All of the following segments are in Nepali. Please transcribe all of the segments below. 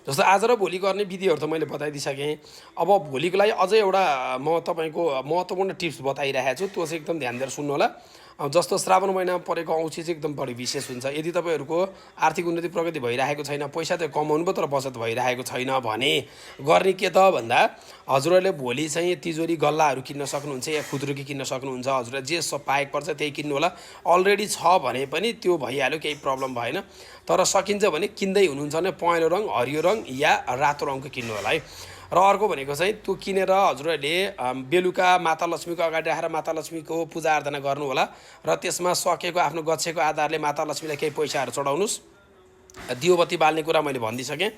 जस्तो आज र भोलि गर्ने विधिहरू त मैले बताइदिइसकेँ। अब भोलिको लागि अझै एउटा म तपाईँको महत्त्वपूर्ण टिप्स बताइरहेको छु, त्यो चाहिँ एकदम ध्यान दिएर सुन्नु होला। जस्तो श्रावण महिनामा परेको औँसी चाहिँ एकदम बढी विशेष हुन्छ। यदि तपाईँहरूको आर्थिक उन्नति प्रगति भइरहेको छैन, पैसा त कमाउनु भयो तर बचत भइरहेको छैन भने गर्ने के त भन्दा हजुरहरूले भोलि चाहिँ तिजोरी गल्लाहरू किन्न सक्नुहुन्छ या खुद्रुकी किन्न सक्नुहुन्छ। हजुरलाई जे पाएको पर्छ त्यही किन्नु होला। अलरेडी छ भने पनि त्यो भइहाल्यो, केही प्रब्लम भएन। तर सकिन्छ भने किन्दै हुनुहुन्छ भने पहेँलो रङ, हरियो रङ या रातो रङको किन्नु होला है। र अर्को भनेको चाहिँ त्यो किनेर हजुरहरूले बेलुका माता लक्ष्मीको अगाडि राखेर माता लक्ष्मीको पूजा आराधना गर्नु होला र त्यसमा सकेको आफ्नो गच्छेको आधारले माता लक्ष्मीलाई केही पैसाहरू चढाउनुहोस्। दियोबत्ती बाल्ने कुरा मैले भनिदिइसकेँ।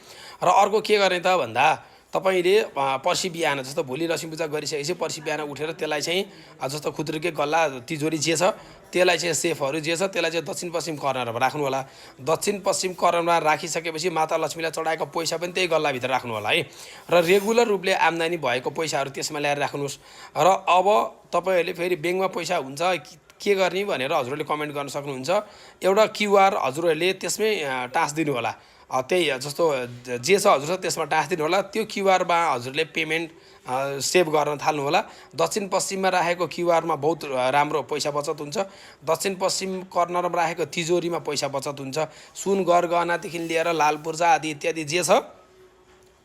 र अर्को के गर्ने त भन्दा तपाईँले पर्सि बिहान जस्तो भोलि लक्ष्मी पूजा गरिसकेपछि पर्सि बिहान उठेर त्यसलाई चाहिँ जस्तो खुद्रुके गल्ला तिजोरी जे छ त्यसलाई चाहिँ सेफहरू जे छ त्यसलाई चाहिँ दक्षिण पश्चिम कर्नरमा राख्नु होला। दक्षिण पश्चिम कर्नरमा राखिसकेपछि माता लक्ष्मीलाई चढाएको पैसा पनि त्यही गल्लाभित्र राख्नु होला है। र रेगुलर रूपले आम्दानी भएको पैसाहरू त्यसमा ल्याएर राख्नुहोस्। र अब तपाईँहरूले फेरि ब्याङ्कमा पैसा हुन्छ के गर्ने भनेर हजुरहरूले कमेन्ट गर्न सक्नुहुन्छ। एउटा क्युआर हजुरहरूले त्यसमै टाँसिदिनु होला। त्यही जस्तो जे छ हजुर त्यसमा टाँसिदिनु होला। त्यो क्युआरमा हजुरले पेमेन्ट सेभ गर्न थाल्नु होला। दक्षिण पश्चिममा राखेको क्युआरमा बहुत राम्रो पैसा बचत हुन्छ। दक्षिण पश्चिम कर्नरमा राखेको तिजोरीमा पैसा बचत हुन्छ। सुन गरगहनादेखि लिएर लाल पूर्जा आदि इत्यादि जे छ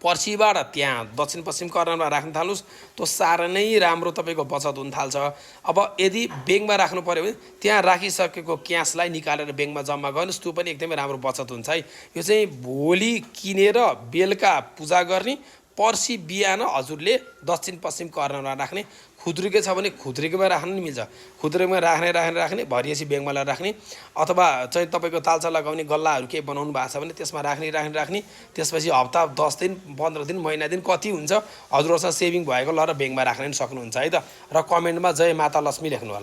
पर्सिबाट त्यहाँ दक्षिण पश्चिम कर्नरमा राख्न थाल्नुहोस्। त्यो साह्रै नै राम्रो तपाईँको बचत हुन थाल्छ। अब यदि ब्याङ्कमा राख्नु पऱ्यो भने त्यहाँ राखिसकेको क्यासलाई निकालेर ब्याङ्कमा जम्मा गर्नुहोस्। त्यो पनि एकदमै राम्रो बचत हुन्छ है। यो चाहिँ भोलि किनेर बेलुका पूजा गर्ने, पर्सि बिहान हजुरले दक्षिण पश्चिम कर्नरमा राख्ने। खुद्रुके छ भने खुद्रुकेमा राख्नु नि मिल्छ। खुद्रुकेमा राख्ने भरिएपछि ब्याङ्कमा लगेर राख्ने, अथवा चाहिँ तपाईँको तालचा लगाउने गल्लाहरू केही बनाउनु भएको छ भने त्यसमा राख्ने। त्यसपछि हप्ता 10 दिन 15 दिन महिना दिन कति हुन्छ हजुरहरूसँग सेभिङ भएको ल र ब्याङ्कमा राख्न पनि सक्नुहुन्छ है त। र कमेन्टमा जय माता लक्ष्मी लेख्नु होला।